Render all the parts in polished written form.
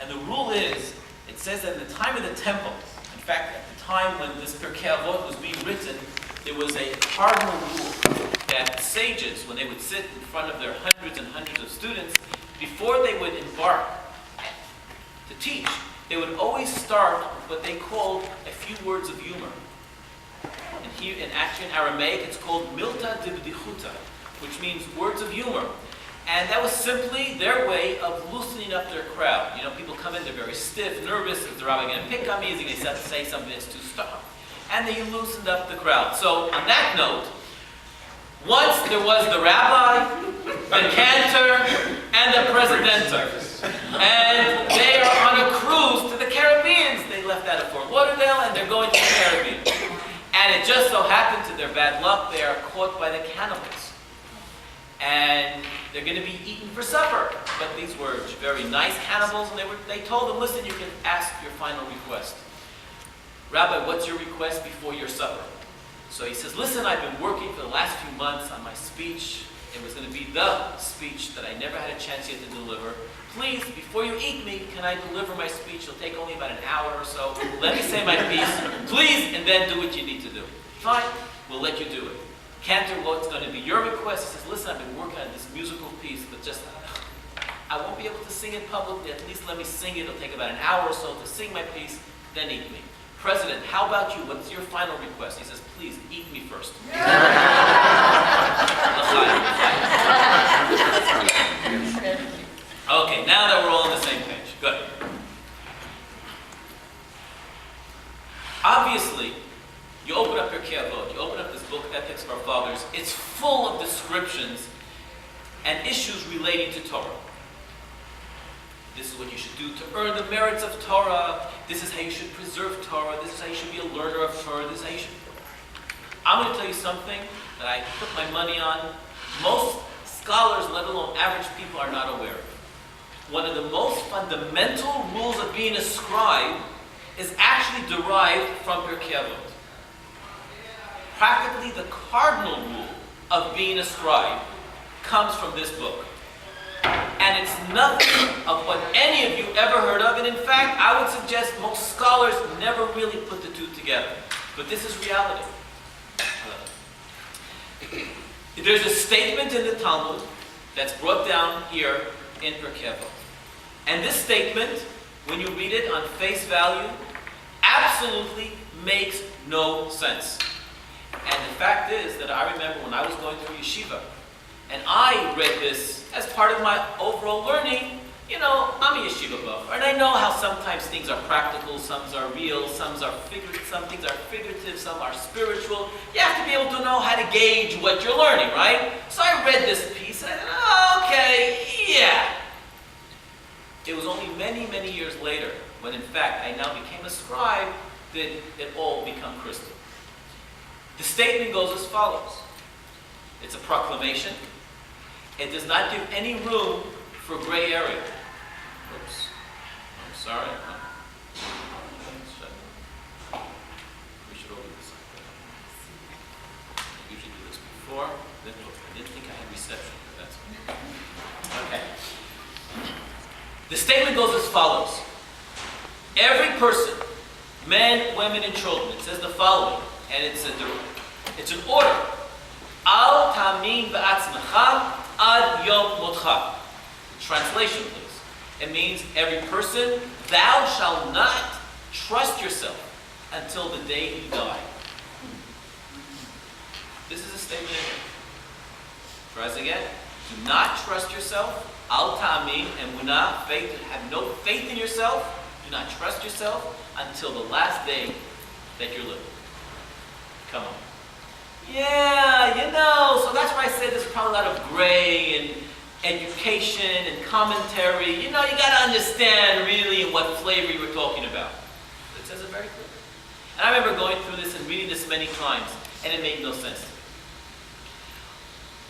And the rule is, it says that in the time of the temple, in fact, at the time when this Pirkei Avot was being written, there was a cardinal rule that sages, when they would sit in front of their hundreds and hundreds of students, before they would embark to teach, they would always start with what they called a few words of humor. And actually in Aramaic, it's called milta dibdichuta, which means words of humor. And that was simply their way of loosening up their crowd. You know, people come in, they're very stiff, nervous. Is the rabbi going to pick on me? Is he going to say something that's too stark? And they loosened up the crowd. So on that note, once there was the rabbi, the cantor, and the presidenter. And they are on a cruise to the Caribbean. They left out of Fort Lauderdale and they're going to the Caribbean. And it just so happened, to their bad luck, they are caught by the cannibals. And they're going to be eaten for supper. But these were very nice cannibals, and they told them, listen, you can ask your final request. Rabbi, what's your request before your supper? So he says, listen, I've been working for the last few months on my speech. It was going to be the speech that I never had a chance yet to deliver. Please, before you eat me, can I deliver my speech? It'll take only about an hour or so. Let me say my piece, please, and then do what you need to do. Fine, we'll let you do it. Cantor, what's going to be your request? He says, listen, I've been working on this musical piece, but just, I won't be able to sing it publicly. At least let me sing it. It'll take about an hour or so to sing my piece, then eat me. President, how about you? What's your final request? He says, please, eat me first. Okay, now that we're all on the same page. Good. Obviously, you open up your Pirkei Avot, you open up this book, Ethics of Our Fathers, it's full of descriptions and issues relating to Torah. This is what you should do to earn the merits of Torah. This is how you should preserve Torah. This is how you should be a learner of Torah. This is how you should... I'm going to tell you something that I put my money on. Most scholars, let alone average people, are not aware of. One of the most fundamental rules of being a scribe is actually derived from Pirkei Avot. Practically the cardinal rule of being a scribe comes from this book. And it's nothing of what any of you ever heard of. And in fact, I would suggest most scholars never really put the two together. But this is reality. There's a statement in the Talmud that's brought down here in Pirkei Avot. And this statement, when you read it on face value, absolutely makes no sense. And the fact is that I remember when I was going through yeshiva, and I read this as part of my overall learning. You know, I'm a yeshiva buff, and I know how sometimes things are practical, some are real, some things are figurative, some are spiritual. You have to be able to know how to gauge what you're learning, right? So I read this piece, and I thought, oh, okay, yeah. It was only many, many years later, when in fact I now became a scribe, that it all became crystal. The statement goes as follows. It's a proclamation. It does not give any room for gray area. Oops. I'm sorry. We should all do this. I usually do this before. Then I didn't think I had reception, but that's okay. The statement goes as follows. Every person, men, women, and children, it says the following, and it's an order. Al tamin ba'atzmecha ad yom motcha. Translation, please. It means every person, thou shalt not trust yourself until the day you die. This is a statement. Try this again. Do not trust yourself. Al ta'amin, emunah, faith. Have no faith in yourself. Do not trust yourself until the last day that you're living. Come on. Yeah, you know, so that's why I said there's probably a lot of gray and education and commentary. You know, you got to understand really what flavor you were talking about. It says it very clearly. And I remember going through this and reading this many times, and it made no sense to me.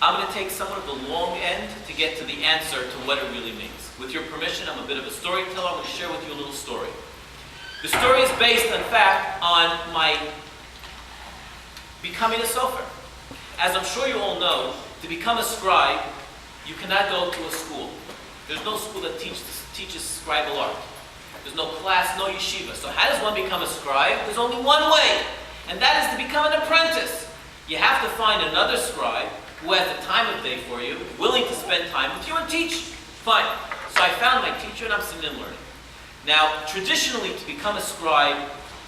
I'm going to take somewhat of the long end to get to the answer to what it really means. With your permission, I'm a bit of a storyteller. I'm going to share with you a little story. The story is based, in fact, on my becoming a sofer. As I'm sure you all know, to become a scribe, you cannot go to a school. There's no school that teaches scribal art. There's no class, no yeshiva. So how does one become a scribe? There's only one way, and that is to become an apprentice. You have to find another scribe who has the time of day for you, willing to spend time with you and teach. Fine. So I found my teacher and I'm sitting and learning. Now, traditionally, to become a scribe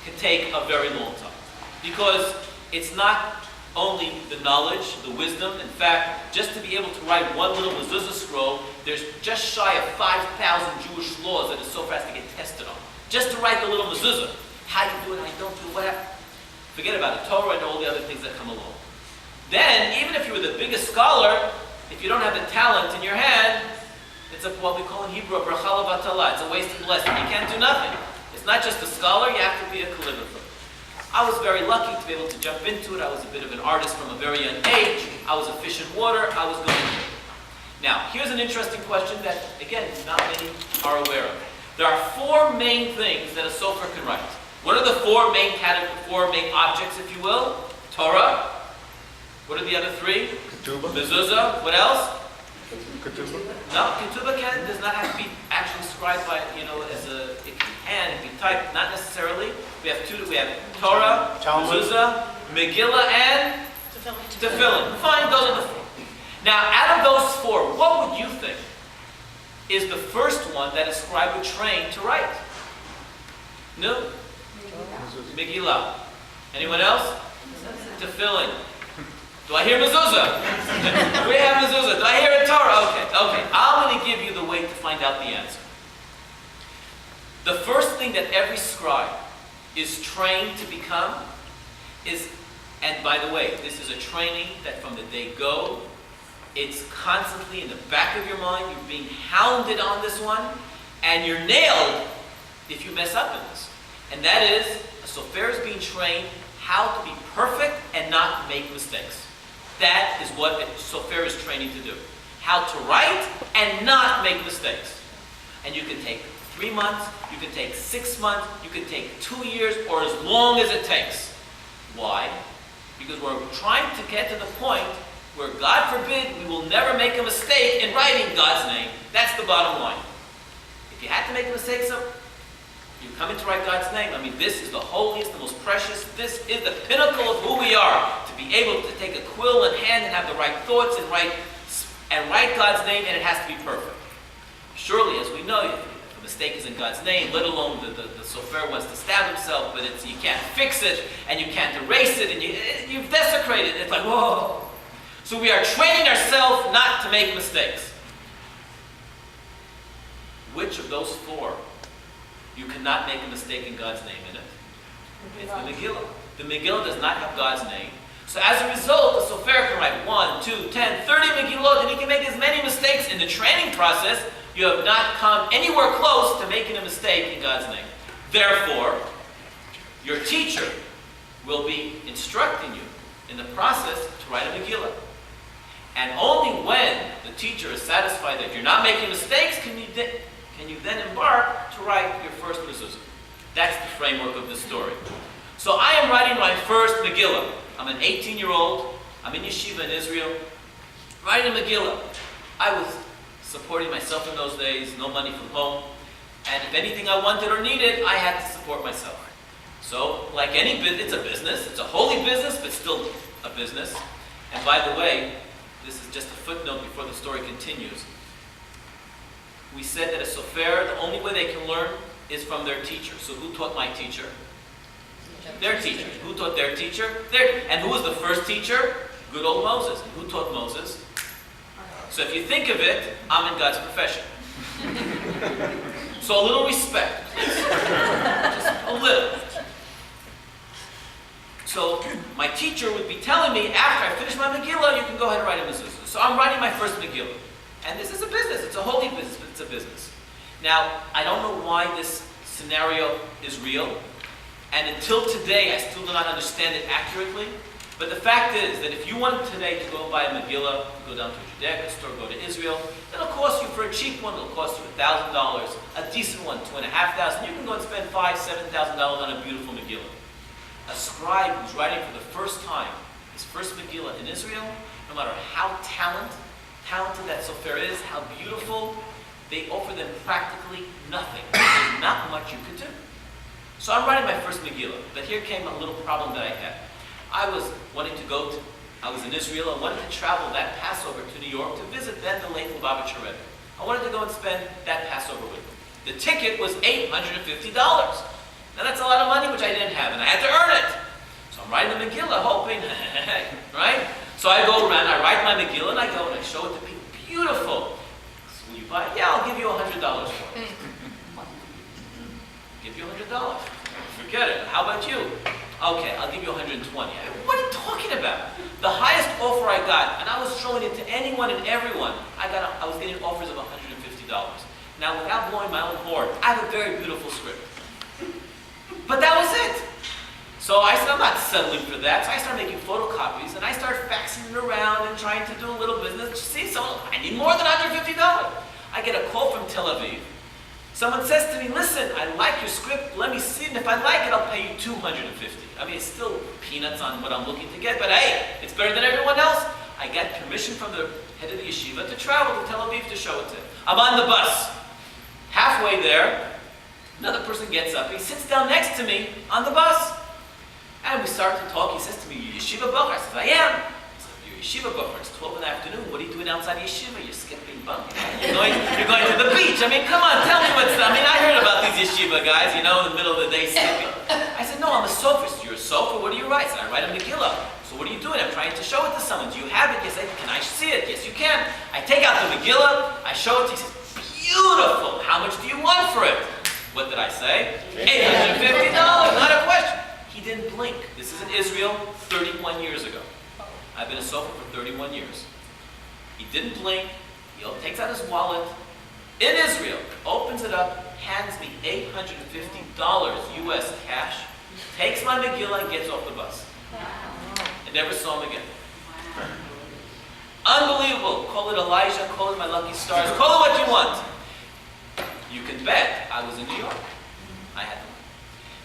can take a very long time because it's not only the knowledge, the wisdom. In fact, just to be able to write one little mezuzah scroll, there's just shy of 5,000 Jewish laws that is so fast to get tested on. Just to write the little mezuzah. How you do it, how you don't do it, whatever. Forget about it. Torah and all the other things that come along. Then, even if you were the biggest scholar, if you don't have the talent in your hand, it's what we call in Hebrew a bracha levatala. It's a wasted blessing. You can't do nothing. It's not just a scholar, you have to be a calligrapher. I was very lucky to be able to jump into it. I was a bit of an artist from a very young age. I was a fish in water. I was going into it. Now, here's an interesting question that, again, not many are aware of. There are four main things that a sofer can write. What are the four main objects, if you will? Torah. What are the other three? Ketubah. Mezuzah. What else? Ketubah. No, ketubah does not have to be actually scribed by, it can be typed, not necessarily. We have Torah, Mezuzah, Megillah, and Tefillin. Fine, those are the four. Now, out of those four, what would you think is the first one that a scribe would train to write? No? Megillah. Anyone else? Tefillin. Do I hear mezuzah? We have mezuzah. Do I hear a Torah? Okay. I'm going to give you the way to find out the answer. The first thing that every scribe is trained to become is, and by the way, this is a training that from the day go, it's constantly in the back of your mind. You're being hounded on this one, and you're nailed if you mess up in this. And that is, a sofer is being trained how to be perfect and not make mistakes. That is what a sofer is training to do. How to write and not make mistakes. And you can take 3 months, you can take 6 months, you can take 2 years, or as long as it takes. Why? Because we're trying to get to the point where, God forbid, we will never make a mistake in writing God's name. That's the bottom line. If you had to make a mistake, so you come in to write God's name. I mean, this is the holiest, the most precious. This is the pinnacle of who we are. To be able to take a quill in hand and have the right thoughts and write God's name, and it has to be perfect. Surely, as we know, if a mistake is in God's name, let alone the sofer wants to stab himself, but you can't fix it, and you can't erase it, and you've desecrated it. It's like, whoa. So we are training ourselves not to make mistakes. Which of those four you cannot make a mistake in God's name in it? It's the Megillah. The Megillah does not have God's name. So as a result, the sofer can write 1, 2, 10, 30 Megillot, and he can make as many mistakes in the training process. You have not come anywhere close to making a mistake in God's name. Therefore, your teacher will be instructing you in the process to write a Megillah. And only when the teacher is satisfied that you're not making mistakes can you then embark to write your first mezuzah. That's the framework of this story. So I am writing my first Megillah. I'm an 18-year-old. I'm in yeshiva in Israel. Writing a Megillah. I was supporting myself in those days, no money from home. And if anything I wanted or needed, I had to support myself. So, like any business, it's a business. It's a holy business, but still a business. And by the way, this is just a footnote before the story continues. We said that a sofer, the only way they can learn is from their teacher. So who taught my teacher? Their teacher. Who taught their teacher? And who was the first teacher? Good old Moses. And who taught Moses? So if you think of it, I'm in God's profession. So a little respect, please. Just a little. So my teacher would be telling me, after I finish my Megillah, you can go ahead and write a mezuzah. So I'm writing my first Megillah. And this is a business. It's a holy business, but it's a business. Now, I don't know why this scenario is real. And until today, I still do not understand it accurately. But the fact is that if you wanted today to go buy a Megillah, go down to a Judaica store, go to Israel, it'll cost you, for a cheap one, it'll cost you $1,000. A decent one, $2,500. You can go and spend $5,000, $7,000 on a beautiful Megillah. A scribe who's writing for the first time his first Megillah in Israel, no matter how talented that sofer is, how beautiful, they offer them practically nothing. There's not much you can do. So I'm writing my first Megillah, but here came a little problem that I had. I was in Israel and wanted to travel that Passover to New York to visit then the late Lubavitcher Rebbe. I wanted to go and spend that Passover with him. The ticket was $850. Now that's a lot of money which I didn't have, and I had to earn it. So I'm writing the Megillah, hoping, right? So I go around, I write my Megillah, and I go and I show it to people. Beautiful. So will you buy it? Yeah, I'll give you $100 for it. Give you $100. Forget it. How about you? Okay, I'll give you $120. What are you talking about? The highest offer I got, and I was showing it to anyone and everyone, I was getting offers of $150. Now, without blowing my own horn, I have a very beautiful script. But that was it. So I said, I'm not settling for that. So I started making photocopies, and I started faxing it around and trying to do a little business. See, so I need more than $150. I get a call from Tel Aviv. Someone says to me, listen, I like your script. Let me see it, and if I like it, I'll pay you $250. I mean, it's still peanuts on what I'm looking to get, but hey, it's better than everyone else. I got permission from the head of the yeshiva to travel to Tel Aviv to show it to him. I'm on the bus. Halfway there, another person gets up. He sits down next to me on the bus. And we start to talk. He says to me, you yeshiva bocher? I says, I am. He says, you're yeshiva bocher. It's 12 in the afternoon. What are you doing outside yeshiva? You're skipping bunk. You're going to the beach. I mean, come on, tell me what's... I mean, I heard about these yeshiva guys, in the middle of the day sleeping. I said, no, I'm a sophist. You're a sopher? What do you write? I said, I write a Megillah. So what are you doing? I'm trying to show it to someone. Do you have it? Yes, can I see it? Yes, you can. I take out the Megillah. I show it to him. He says, beautiful. How much do you want for it? What did I say? $850. Not a question. He didn't blink. This is in Israel 31 years ago. I've been a sofer for 31 years. He didn't blink. He takes out his wallet in Israel, opens it up, hands me $850 US cash, takes my Megillah and gets off the bus. I never saw him again. Unbelievable. Call it Elijah, call it my lucky stars, call it what you want. You can bet I was in New York. I had to.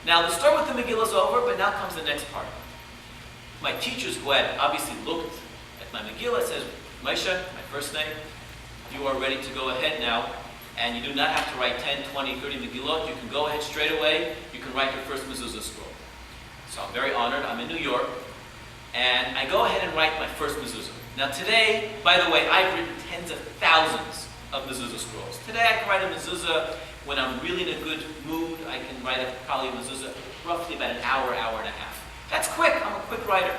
Now, the story with the Megillah is over, but now comes the next part. My teachers, who had obviously looked at my Megillah, says, Moshe, my first name, you are ready to go ahead now, and you do not have to write 10, 20, 30 Megillot. You can go ahead straight away. You can write your first mezuzah scroll. So I'm very honored. I'm in New York, and I go ahead and write my first mezuzah. Now today, by the way, I've written tens of thousands of mezuzah scrolls. Today I can write a mezuzah when I'm really in a good mood. I can write probably a mezuzah roughly about an hour, hour and a half. That's quick. I'm a quick writer.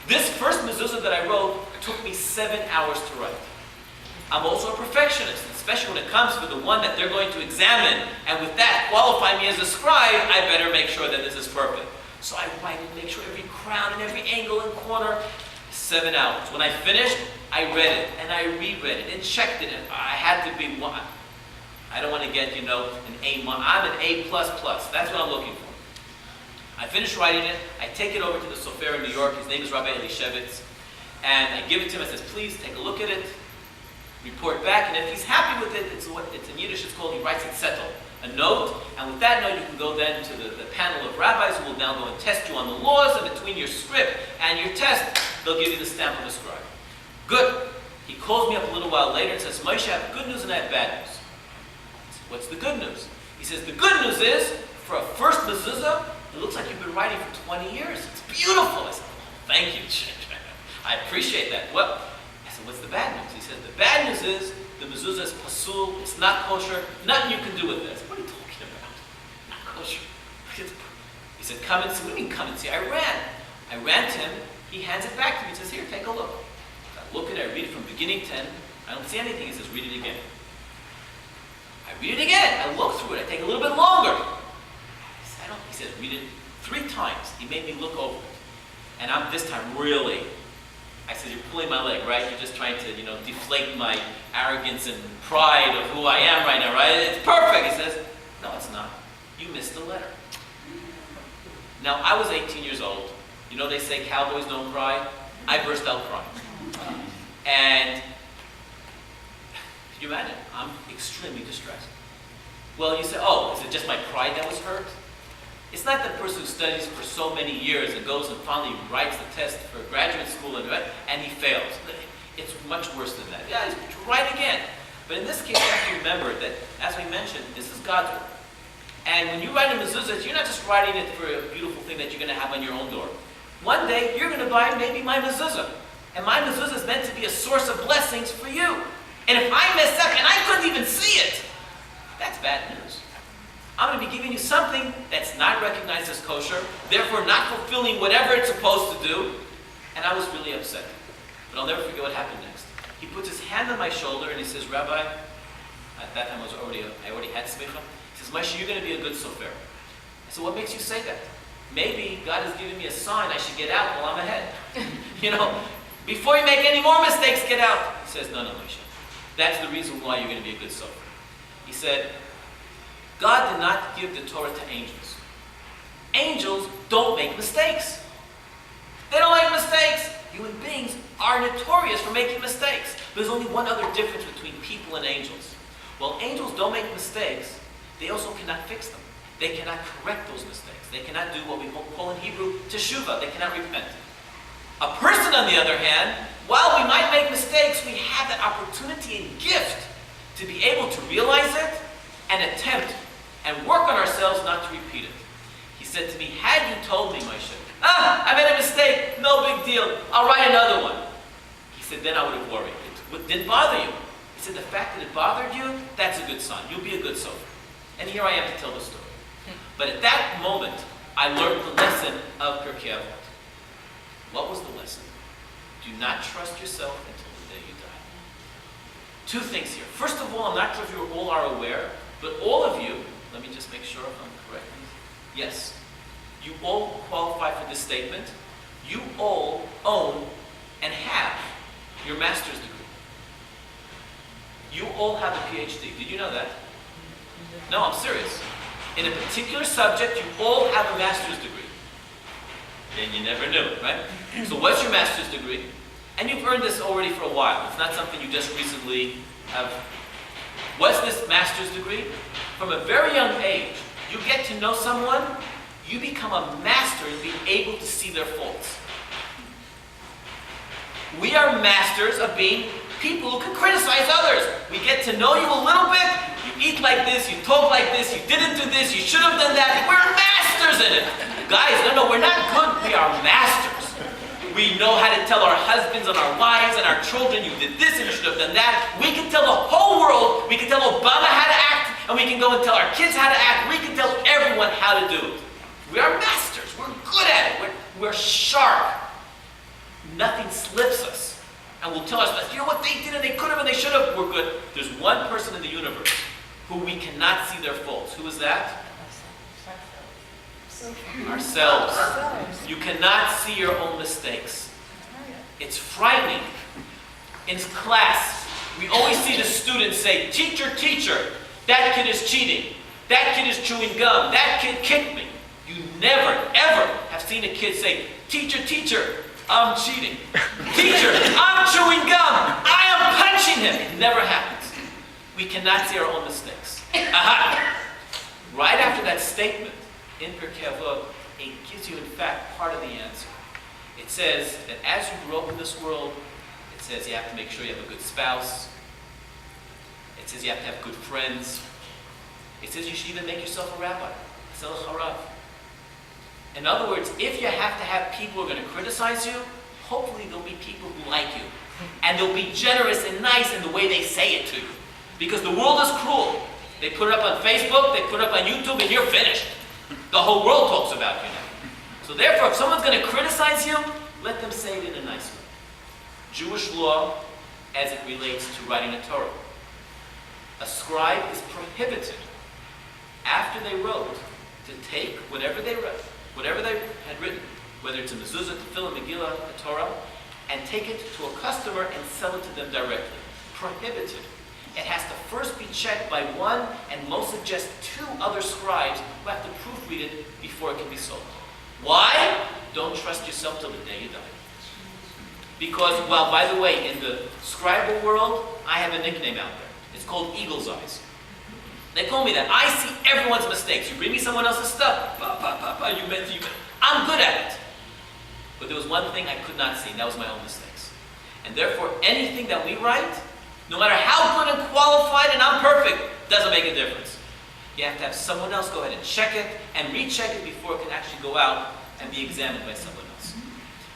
This first mezuzah that I wrote took me 7 hours to write. I'm also a perfectionist, especially when it comes to the one that they're going to examine, and with that qualify me as a scribe, I better make sure that this is perfect. So I write and make sure every crown and every angle and corner. 7 hours. When I finished, I read it, and I reread it, and checked it, and I had to be one. I don't want to get, an A-. I'm an A++. That's what I'm looking for. I finished writing it. I take it over to the sofer in New York. His name is Rabbi Elishevitz. And I give it to him. I says, please take a look at it. Report back. And if he's happy with it, it's in Yiddish, it's called, he writes it settle, a note. And with that note, you can go then to the panel of rabbis who will now go and test you on the laws. And between your script and your test, they'll give you the stamp of a scribe. Good. He calls me up a little while later and says, Moshe, I have good news and I have bad news. I said, what's the good news? He says, the good news is, for a first mezuzah, it looks like you've been writing for 20 years. It's beautiful. I said, thank you. I appreciate that. Well, I said, what's the bad news? He said, the bad news is the mezuzah is pasul, it's not kosher, nothing you can do with this. What are you talking about? Not kosher. He said, come and see. What do you mean come and see? I ran to him. He hands it back to me. He says, here, take a look. I look at it. I read it from beginning to end. I don't see anything. He says, read it again. I read it again. I look through it. I take a little bit longer. He says, read it 3 times. He made me look over it. And I'm this time really, I said, you're pulling my leg, right? You're just trying to, deflate my arrogance and pride of who I am right now, right? It's perfect. He says, no, it's not. You missed the letter. Now, I was 18 years old. They say cowboys don't cry. I burst out crying. And can you imagine? I'm extremely distressed. Well, you say, oh, is it just my pride that was hurt? It's not the person who studies for so many years and goes and finally writes the test for graduate school and he fails. It's much worse than that. Yeah, write again. But in this case, you have to remember that, as we mentioned, this is God's work. And when you write a mezuzah, you're not just writing it for a beautiful thing that you're going to have on your own door. One day, you're going to buy maybe my mezuzah. And my mezuzah is meant to be a source of blessings for you. And if I mess up and I couldn't even see it, that's bad news. I'm going to be giving you something that's not recognized as kosher, therefore not fulfilling whatever it's supposed to do. And I was really upset. But I'll never forget what happened next. He puts his hand on my shoulder and he says, Rabbi, at that time I already had smicha. He says, Moshe, you're going to be a good sofer. I said, what makes you say that? Maybe God is giving me a sign I should get out while I'm ahead. Before you make any more mistakes, get out. He says, no, Moshe. That's the reason why you're going to be a good sofer. He said, God did not give the Torah to angels. Angels don't make mistakes. They don't make mistakes. Human beings are notorious for making mistakes. There's only one other difference between people and angels. While angels don't make mistakes, they also cannot fix them. They cannot correct those mistakes. They cannot do what we call in Hebrew teshuvah. They cannot repent. A person, on the other hand, while we might make mistakes, we have that opportunity and gift to be able to realize it and attempt and work on ourselves not to repeat it. He said to me, had you told me, Moshe, I made a mistake, no big deal, I'll write another one. He said, then I would have worried. It didn't bother you. He said, the fact that it bothered you, that's a good sign. You'll be a good sofer. And here I am to tell the story. But at that moment, I learned the lesson of Pirkei Avot. What was the lesson? Do not trust yourself until the day you die. Two things here. First of all, I'm not sure if you all are aware, but all of you, let me just make sure if I'm correct. Yes. You all qualify for this statement. You all own and have your master's degree. You all have a PhD. Did you know that? No, I'm serious. In a particular subject, you all have a master's degree. And you never knew, right? So what's your master's degree? And you've earned this already for a while. It's not something you just recently have. What's this master's degree? From a very young age, you get to know someone, you become a master in being able to see their faults. We are masters of being people who can criticize others. We get to know you a little bit. You eat like this, you talk like this, you didn't do this, you should have done that. We're masters in it. Guys, no, we're not good. We are masters. We know how to tell our husbands and our wives and our children, you did this and you should have done that. We can tell the whole world, we can tell Obama how to act, and we can go and tell our kids how to act. We can tell everyone how to do it. We are masters. We're good at it. We're sharp. Nothing slips us. And will tell us, you know what they did and they could have and they should have. We're good. There's one person in the universe who we cannot see their faults. Who is that? Ourselves. You cannot see your own mistakes. It's frightening. In class, we always see the students say, teacher, teacher, that kid is cheating. That kid is chewing gum. That kid kicked me. You never, ever have seen a kid say, teacher, teacher, I'm cheating. Teacher, I'm chewing gum. I am punching him. It never happens. We cannot see our own mistakes. Aha! Right after that statement in Pirkei Avot, it gives you, in fact, part of the answer. It says that as you grow up in this world, it says you have to make sure you have a good spouse. It says you have to have good friends. It says you should even make yourself a rabbi. In other words, if you have to have people who are going to criticize you, hopefully there'll be people who like you. And they'll be generous and nice in the way they say it to you. Because the world is cruel. They put it up on Facebook, they put it up on YouTube, and you're finished. The whole world talks about you now. So therefore, if someone's going to criticize you, let them say it in a nice way. Jewish law, as it relates to writing a Torah. A scribe is prohibited, after they wrote, to take whatever they wrote, whatever they had written, whether it's a mezuzah, tefillah, megillah, a Torah, and take it to a customer and sell it to them directly. Prohibited. It has to first be checked by one, and most suggest two other scribes who have to proofread it before it can be sold. Why? Don't trust yourself till the day you die. Because, well, by the way, in the scribal world, I have a nickname out there. It's called Eagle's Eyes. They call me that. I see everyone's mistakes. You bring me someone else's stuff. You meant. I'm good at it. But there was one thing I could not see, and that was my own mistakes. And therefore, anything that we write, No matter how good and qualified and I'm perfect, doesn't make a difference. You have to have someone else go ahead and check it and recheck it before it can actually go out and be examined by someone else.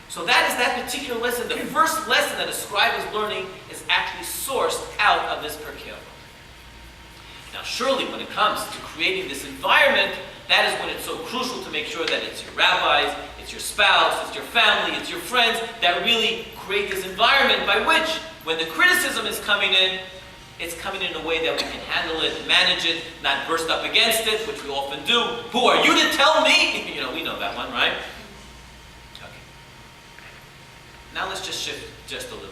So that is that particular lesson. The first lesson that a scribe is learning is actually sourced out of this Parkland Kol. Now surely when it comes to creating this environment, that is when it's so crucial to make sure that it's your rabbis, it's your spouse, it's your family, it's your friends that really create this environment by which, when the criticism is coming in, it's coming in a way that we can handle it, manage it, not burst up against it, which we often do. Who are you to tell me? We know that one, right? Okay. Now let's just shift just a little.